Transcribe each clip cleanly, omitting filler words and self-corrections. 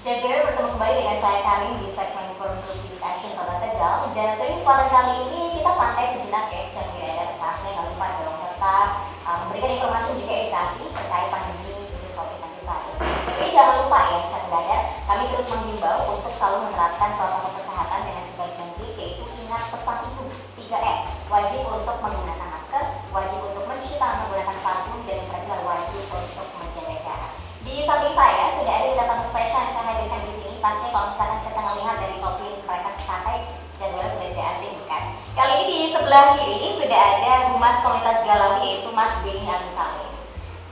Jadi bertemu kembali dengan saya Karin di segmen Forum Lupis Action Kota Tegal. Dan untuk kesempatan kali ini kita santai sejenak ya, jangan ada pastinya nggak lupa dong tetap memberikan informasi dan juga edukasi terkait pandemi virus COVID-19 saat ini. Jadi jangan lupa ya, jangan ada kami terus menghimbau untuk selalu menerapkan protokol kesehatan dengan sebaik mungkin, yaitu ingat pesan ibu 3M, wajib untuk menggunakan masker, wajib untuk mencuci tangan menggunakan sabun, dan yang terakhir wajib untuk menjaga jarak. Di samping saya sudah ada bintang tamu spesial yang saya hadirkan di sini. Pastinya kalau misalkan kita melihat dari topik mereka santai, jadwalnya sudah tidak asing bukan? Kali ini di sebelah kiri sudah ada Humas Komunitas Galawi, yaitu Mas Benny Agus Salim.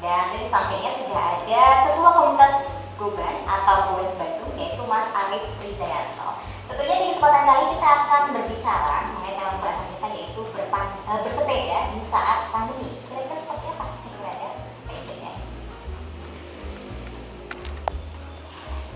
Dan di sampingnya sudah ada Ketua Komunitas Goban atau Gowes Bandung, yaitu Mas Arif Ridayanto. Tentunya di kesempatan kali kita akan berbicara mengenai tema pembahasan kita, yaitu bersepeda di saat pandemi. Kira-kira seperti apa? Coba ada stay tune ya.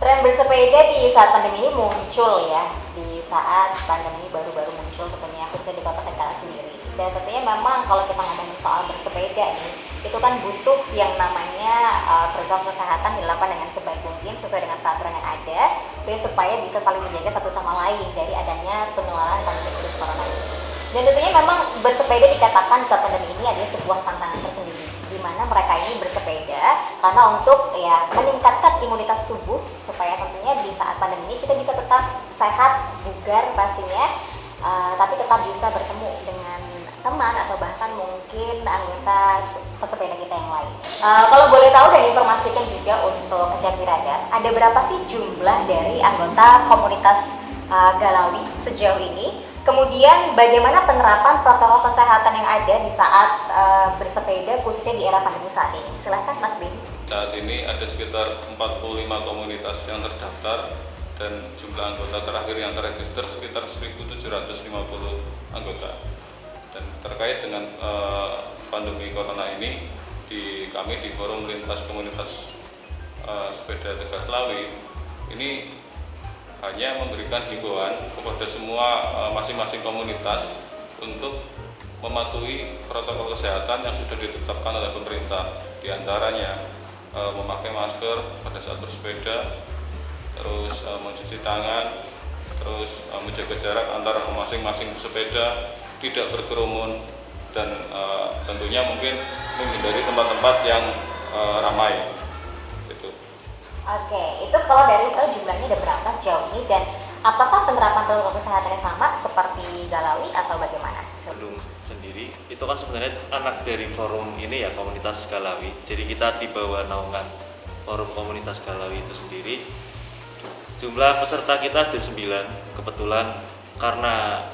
Tren bersepeda di saat pandemi ini muncul ya, di saat pandemi baru-baru muncul tentunya khususnya di Kota Tegal sendiri. Dan tentunya memang kalau kita ngomongin soal bersepeda nih, itu kan butuh yang namanya protokol kesehatan dilakukan dengan sebaik mungkin sesuai dengan peraturan yang ada, itu ya, supaya bisa saling menjaga satu sama lain dari adanya penularan pandemi virus corona ini. Dan tentunya memang bersepeda dikatakan saat pandemi ini adalah sebuah tantangan tersendiri, di mana mereka ini bersepeda karena untuk ya meningkatkan imunitas tubuh supaya tentunya di saat pandemi ini kita bisa tetap sehat, bugar pastinya, tapi tetap bisa bertemu dengan teman atau bahkan mungkin anggota pesepeda kita yang lain. Kalau boleh tahu dan informasikan juga untuk Jambi Radar, ada berapa sih jumlah dari anggota komunitas Galawi sejauh ini? Kemudian bagaimana penerapan protokol kesehatan yang ada di saat bersepeda khususnya di era pandemi saat ini? Silahkan Mas Benny. Saat ini ada sekitar 45 komunitas yang terdaftar dan jumlah anggota terakhir yang terregister sekitar 1.750 anggota. Dan terkait dengan pandemi corona ini, kami di Forum Lintas Komunitas Sepeda Tegal Slawi ini hanya memberikan himbauan kepada semua masing-masing komunitas untuk mematuhi protokol kesehatan yang sudah ditetapkan oleh pemerintah, diantaranya memakai masker pada saat bersepeda, terus mencuci tangan, terus menjaga jarak antara masing-masing pesepeda, tidak berkerumun, dan tentunya mungkin menghindari tempat-tempat yang ramai. Oke, itu kalau dari jumlahnya ada berapa sejauh ini, dan apakah penerapan protokol kesehatannya sama seperti Galawi atau bagaimana? Bandung sendiri itu kan sebenarnya anak dari forum ini ya, komunitas Galawi. Jadi kita di bawah naungan forum komunitas Galawi itu sendiri. Jumlah peserta kita ada 9. Kebetulan karena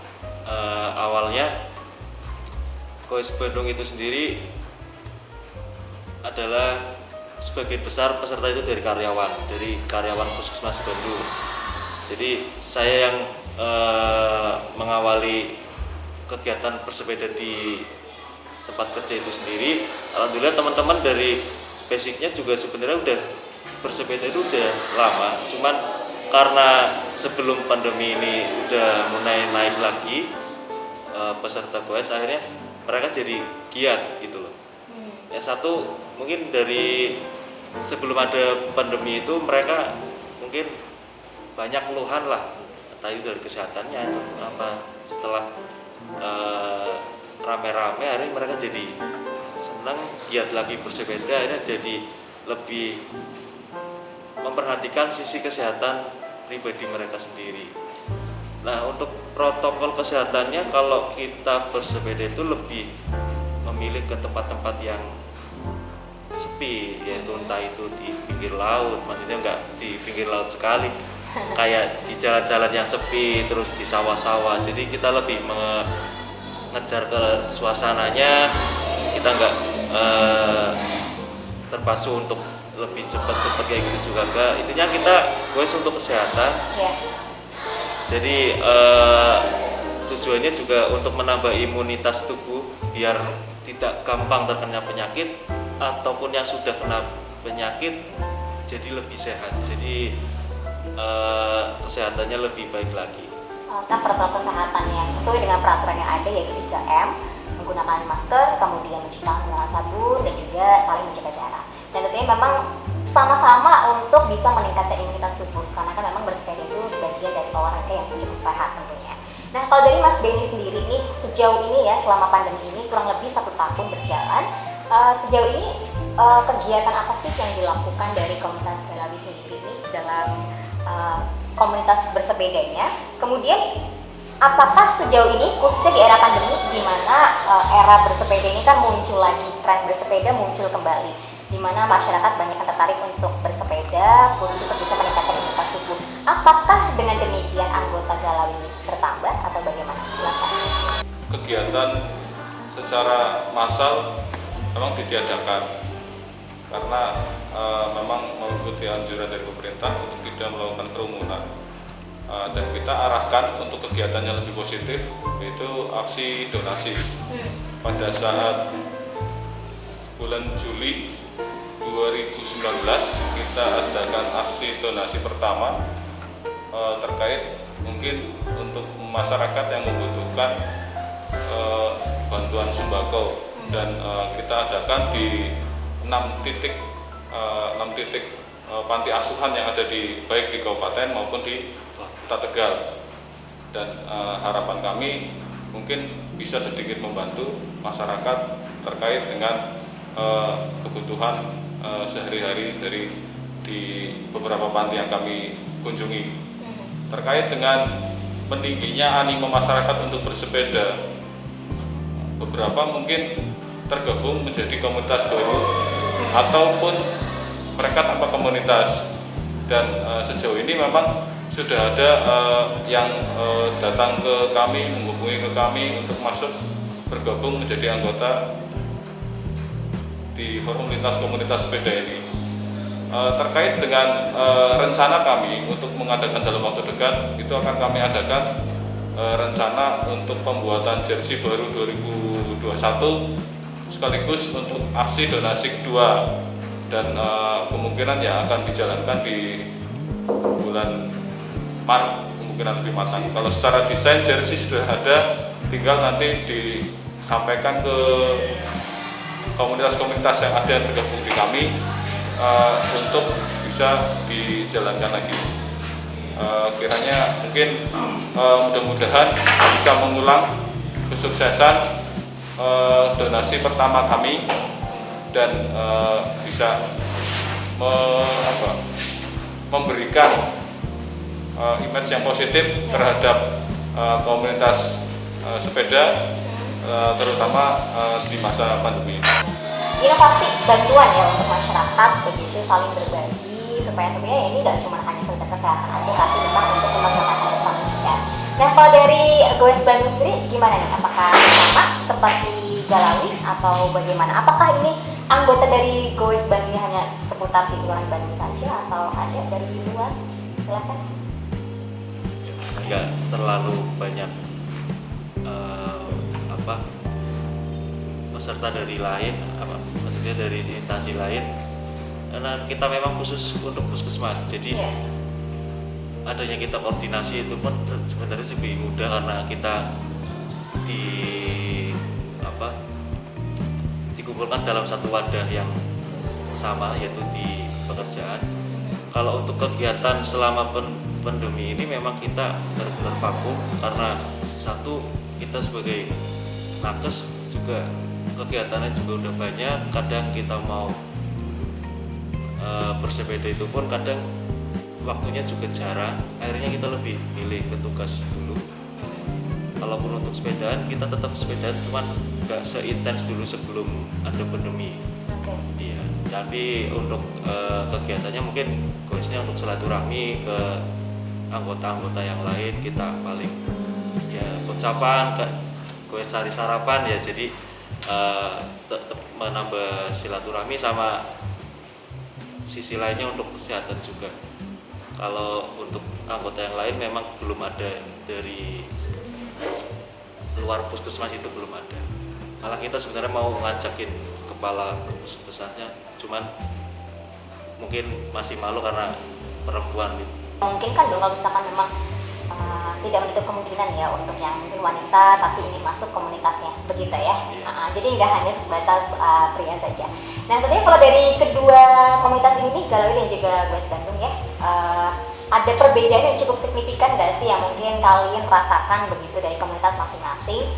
awalnya Gowes Bandung itu sendiri adalah sebagian besar peserta itu dari karyawan Puskesmas Bandung. Jadi saya yang mengawali kegiatan bersepeda di tempat kerja itu sendiri. Alhamdulillah teman-teman dari basicnya juga sebenarnya udah bersepeda itu udah lama. Cuman karena sebelum pandemi ini udah mulai naik lagi peserta Gowes, akhirnya mereka jadi giat gitu loh. Yang satu mungkin dari sebelum ada pandemi itu mereka mungkin banyak keluhan lah, entah itu dari kesehatannya atau apa. Setelah rame-rame akhirnya mereka jadi senang, giat lagi bersepeda, akhirnya jadi lebih memperhatikan sisi kesehatan pribadi mereka sendiri. Nah, untuk protokol kesehatannya kalau kita bersepeda itu lebih memilih ke tempat-tempat yang sepi, yaitu entah itu di pinggir laut, maksudnya enggak di pinggir laut sekali, kayak di jalan-jalan yang sepi, terus di sawah-sawah. Jadi kita lebih mengejar ke suasananya, kita enggak terpacu untuk lebih cepat-cepat kayak gitu juga enggak. Intinya kita goes untuk kesehatan. Jadi tujuannya juga untuk menambah imunitas tubuh biar tidak gampang terkena penyakit, ataupun yang sudah kena penyakit jadi lebih sehat, jadi kesehatannya lebih baik lagi. Protokol kesehatan yang sesuai dengan peraturan yang ada, yaitu 3M, menggunakan masker, kemudian mencuci tangan menggunakan sabun, dan juga saling menjaga jarak. Dan tentunya memang sama-sama untuk bisa meningkatkan imunitas tubuh, karena kan memang bersepeda itu bagian dari olahraga yang cukup sehat tentunya. Nah, kalau dari Mas Benny sendiri nih, sejauh ini ya selama pandemi ini kurang lebih 1 tahun berjalan, sejauh ini kegiatan apa sih yang dilakukan dari komunitas Galawi sendiri nih dalam komunitas bersepedanya? Kemudian apakah sejauh ini khususnya di era pandemi di mana era bersepeda ini kan muncul lagi, tren bersepeda muncul kembali, di mana masyarakat banyak yang tertarik untuk bersepeda khusus untuk bisa meningkatkan imunitas tubuh. Apakah dengan demikian anggota Galawi ini bertambah atau bagaimana? Silakan. Kegiatan secara massal memang ditiadakan karena memang mengikuti anjuran dari pemerintah untuk tidak melakukan kerumunan. Dan kita arahkan untuk kegiatan yang lebih positif, yaitu aksi donasi. Pada saat bulan Juli 2019 kita adakan aksi donasi pertama terkait mungkin untuk masyarakat yang membutuhkan bantuan sembako, dan kita adakan di 6 titik panti asuhan yang ada baik di kabupaten maupun di Kota Tegal. Dan harapan kami mungkin bisa sedikit membantu masyarakat terkait dengan kebutuhan sehari-hari di beberapa panti yang kami kunjungi. Terkait dengan meningginya animo masyarakat untuk bersepeda, beberapa mungkin tergabung menjadi komunitas baru ataupun mereka tanpa komunitas, dan sejauh ini memang sudah ada yang datang ke kami, menghubungi ke kami untuk masuk bergabung menjadi anggota di forum lintas komunitas sepeda ini. Terkait dengan rencana kami untuk mengadakan dalam waktu dekat, itu akan kami adakan rencana untuk pembuatan jersey baru 2021 sekaligus untuk aksi donasi kedua, dan kemungkinan yang akan dijalankan di bulan Maret, kemungkinan lebih matang. Kalau secara desain jersey sudah ada, tinggal nanti disampaikan ke komunitas-komunitas yang ada yang tergabung di kami untuk bisa dijalankan lagi. Kiranya mungkin mudah-mudahan bisa mengulang kesuksesan donasi pertama kami, dan bisa memberikan image yang positif terhadap komunitas sepeda, terutama di masa pandemi. Inovasi bantuan ya untuk masyarakat, begitu saling berbagi supaya tentunya ini nggak cuma hanya sekedar kesehatan aja, tapi memang untuk kemaslahatan bersama juga. Nah, kalau dari Goes Bandung sendiri gimana nih? Apakah sama seperti Galawi atau bagaimana? Apakah ini anggota dari Goes Bandung ini hanya seputar di Kelurahan Bandung saja atau ada dari luar? Silakan. Ya, terlalu banyak peserta dari lain, maksudnya dari instansi lain, karena kita memang khusus untuk puskesmas, jadi adanya kita koordinasi itu pun sebenarnya lebih mudah karena kita dikumpulkan dalam satu wadah yang sama, yaitu di pekerjaan. Kalau untuk kegiatan selama pandemi ini memang kita benar-benar vakum, karena satu, kita sebagai nakes juga kegiatannya juga udah banyak. Kadang kita mau bersepeda itu pun kadang waktunya juga jarang, akhirnya kita lebih milih ke tugas dulu. Kalaupun untuk sepedaan, kita tetap sepedaan, cuman nggak seintens dulu sebelum ada pandemi. Iya, tapi untuk kegiatannya mungkin goalsnya untuk silaturahmi ke anggota-anggota yang lain. Kita paling ya ucapan, goes cari sarapan ya, jadi tetap menambah silaturahmi, sama sisi lainnya untuk kesehatan juga. Kalau untuk anggota yang lain memang belum ada, dari luar puskesmas itu belum ada. Malah kita sebenarnya mau ngajakin kepala puskesmasnya, cuman mungkin masih malu karena perempuan gitu. Mungkin kan dong kalau misalkan memang tidak menutup kemungkinan ya untuk yang mungkin wanita tapi ingin masuk komunitasnya, begitu ya. Jadi nggak hanya sebatas pria saja. Nah tentunya kalau dari kedua komunitas ini nih, Galawi dan juga Goes Bandung ya, ada perbedaan yang cukup signifikan nggak sih yang mungkin kalian rasakan begitu dari komunitas masing-masing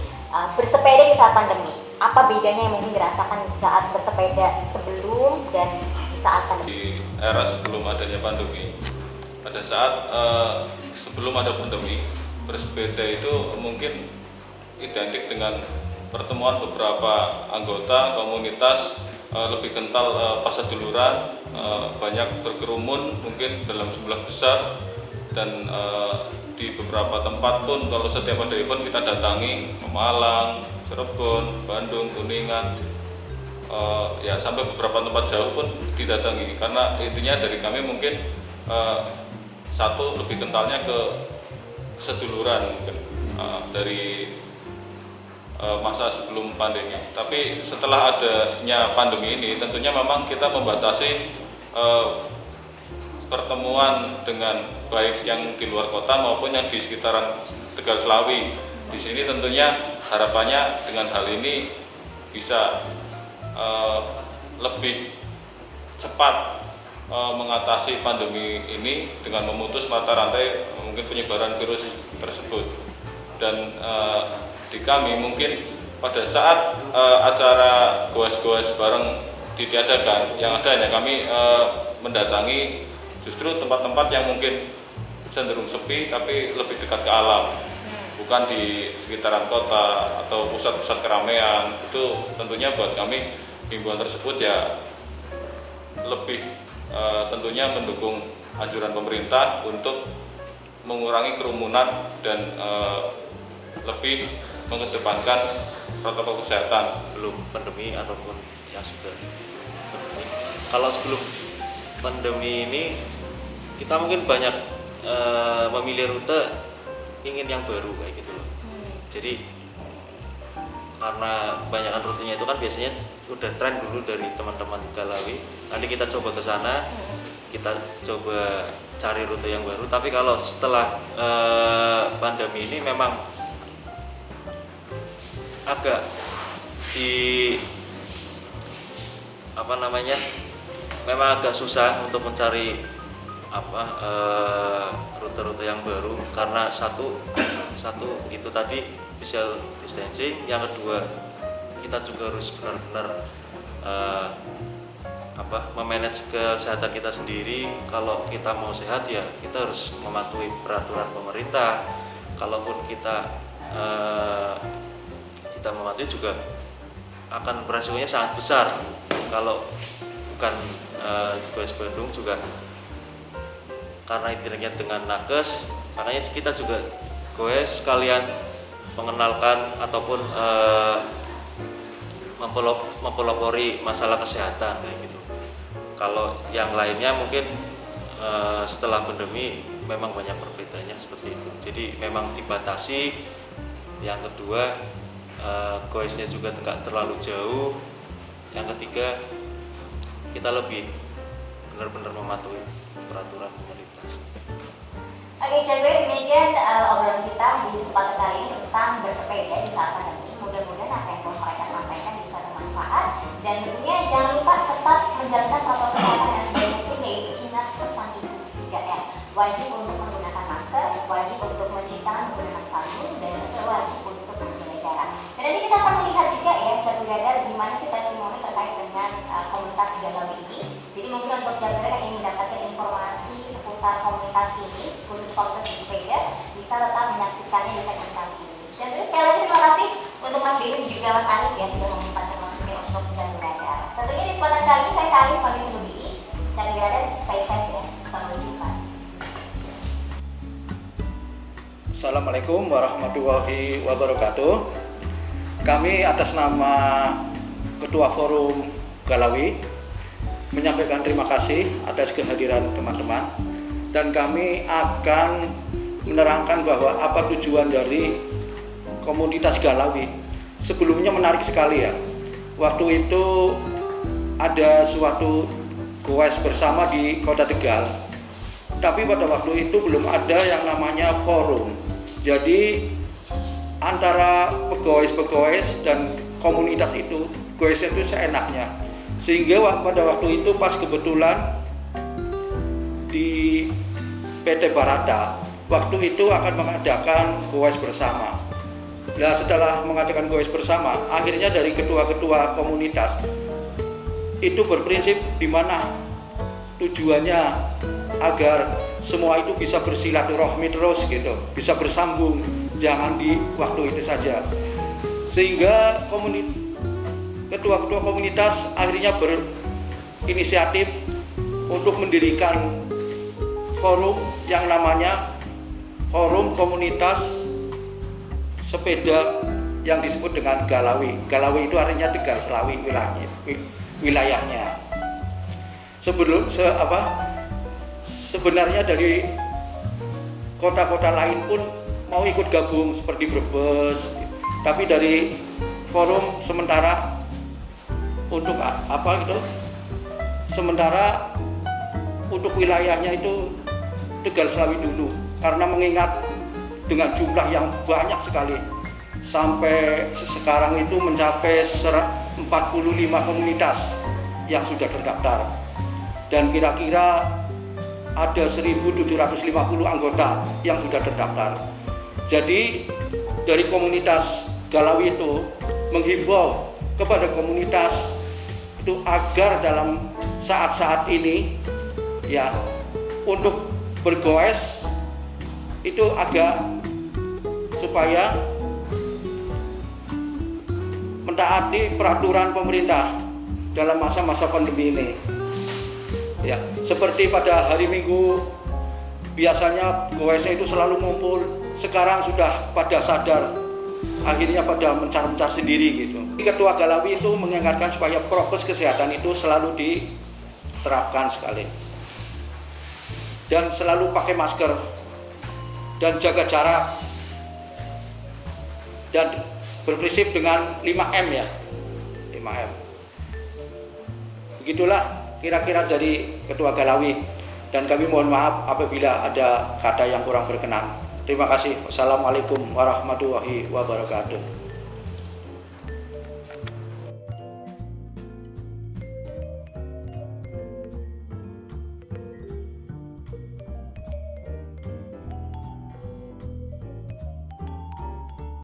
bersepeda di saat pandemi? Apa bedanya yang mungkin dirasakan di saat bersepeda sebelum dan di saat pandemi? Di era sebelum adanya pandemi, pada saat sebelum ada pandemi, bersepeda itu mungkin identik dengan pertemuan beberapa anggota komunitas, lebih kental pasaduluran, banyak berkerumun mungkin dalam jumlah besar, dan di beberapa tempat pun kalau setiap ada event kita datangi, Malang, Cirebon, Bandung, Kuningan, ya sampai beberapa tempat jauh pun didatangi, karena intinya dari kami mungkin satu lebih kentalnya ke seduluran mungkin dari masa sebelum pandemi. Tapi setelah adanya pandemi ini tentunya memang kita membatasi pertemuan dengan baik yang di luar kota maupun yang di sekitaran Tegal Selawi. Di sini tentunya harapannya dengan hal ini bisa lebih cepat mengatasi pandemi ini dengan memutus mata rantai mungkin penyebaran virus tersebut. Dan di kami mungkin pada saat acara goes-goes bareng ditiadakan, yang ada hanya kami mendatangi justru tempat-tempat yang mungkin cenderung sepi tapi lebih dekat ke alam, bukan di sekitaran kota atau pusat-pusat keramaian. Itu tentunya buat kami himbauan tersebut ya lebih tentunya mendukung anjuran pemerintah untuk mengurangi kerumunan dan lebih mengedepankan protokol kesehatan. Belum pandemi ataupun yang sudah pandemi. Kalau sebelum pandemi ini kita mungkin banyak memilih rute ingin yang baru kayak gitu loh. Jadi karena kebanyakan rutenya itu kan biasanya udah tren dulu dari teman-teman Galawi, nanti kita coba ke sana, kita coba cari rute yang baru. Tapi kalau setelah pandemi ini memang agak memang agak susah untuk mencari rute-rute yang baru, karena satu itu tadi social distancing, yang kedua kita juga harus benar-benar memanage kesehatan kita sendiri. Kalau kita mau sehat ya kita harus mematuhi peraturan pemerintah. Kalaupun kita mematuhi juga akan beresikonya sangat besar. Kalau bukan Goes Bandung juga karena identiknya dengan nakes, makanya kita juga goes sekalian mengenalkan ataupun mempelopori masalah kesehatan kayak gitu. Kalau yang lainnya mungkin setelah pandemi memang banyak perbedaannya seperti itu. Jadi memang dibatasi. Yang kedua goesnya juga tidak terlalu jauh. Yang ketiga kita lebih benar-benar mematuhi peraturan pemerintah. Oke, jadi demikian obrolan kita di kesempatan kali ini tentang bersepeda di saat pandemi. Mudah-mudahan apa yang mereka sampaikan bisa bermanfaat, dan tentunya jangan lupa tetap menjalankan protokol kesehatan yang sebaik mungkin, yaitu ingat pesan ibu 3M. Wajib untuk menggunakan masker, wajib untuk mencuci tangan menggunakan sabun, dan juga wajib untuk menjaga jarak. Dan nanti kita akan melihat juga ya, Jatuh gimana sih testimoni terkait dengan komunitas Galawi ini. Jadi mungkin untuk Jatuh yang ingin mendapatkan informasi seputar komunitas ini, khusus komunitas bersepeda, bisa tetap menyaksikannya di segmen kali ini. Dan terus sekali lagi terima kasih untuk Mas Billy dan juga Mas Alif ya sudah menyempatkan waktunya untuk Jatuh Radar. Tentunya di kesempatan kali ini saya Alif pamit undur diri. Jatuh Radar, stay safe ya. Sampai jumpa. Assalamualaikum warahmatullahi wabarakatuh. Kami atas nama Ketua Forum Galawi menyampaikan terima kasih atas kehadiran teman-teman, dan kami akan menerangkan bahwa apa tujuan dari komunitas Galawi. Sebelumnya menarik sekali ya, waktu itu ada suatu goes bersama di Kota Tegal, tapi pada waktu itu belum ada yang namanya forum. Jadi antara pegawai dan komunitas itu, pegawai itu seenaknya. Sehingga pada waktu itu pas kebetulan di PT Barata waktu itu akan mengadakan goes bersama. Nah, setelah mengadakan goes bersama, akhirnya dari ketua-ketua komunitas itu berprinsip di mana tujuannya agar semua itu bisa bersilaturahmi terus gitu, bisa bersambung, jangan di waktu itu saja. Sehingga ketua-ketua komunitas akhirnya berinisiatif untuk mendirikan forum yang namanya Forum Komunitas Sepeda yang disebut dengan Galawi. Galawi itu artinya Tegal Selawi wilayahnya. Sebenarnya dari kota-kota lain pun mau ikut gabung seperti Brebes, tapi dari forum sementara untuk sementara untuk wilayahnya itu Tegal Selawi dulu, karena mengingat dengan jumlah yang banyak sekali sampai sekarang itu mencapai 45 komunitas yang sudah terdaftar dan kira-kira ada 1.750 anggota yang sudah terdaftar. Jadi dari komunitas Galawi itu menghimbau kepada komunitas itu agar dalam saat-saat ini ya untuk bergoes itu agak supaya mentaati peraturan pemerintah dalam masa-masa pandemi ini. Ya, seperti pada hari Minggu biasanya goesnya itu selalu ngumpul, sekarang sudah pada sadar, akhirnya pada mencar-mencar sendiri gitu. Ketua Galawi itu mengingatkan supaya prokes kesehatan itu selalu diterapkan sekali. Dan selalu pakai masker dan jaga jarak dan berprinsip dengan 5M ya, 5M. Begitulah kira-kira dari Ketua Galawi, dan kami mohon maaf apabila ada kata yang kurang berkenan. Terima kasih. Wassalamualaikum warahmatullahi wabarakatuh.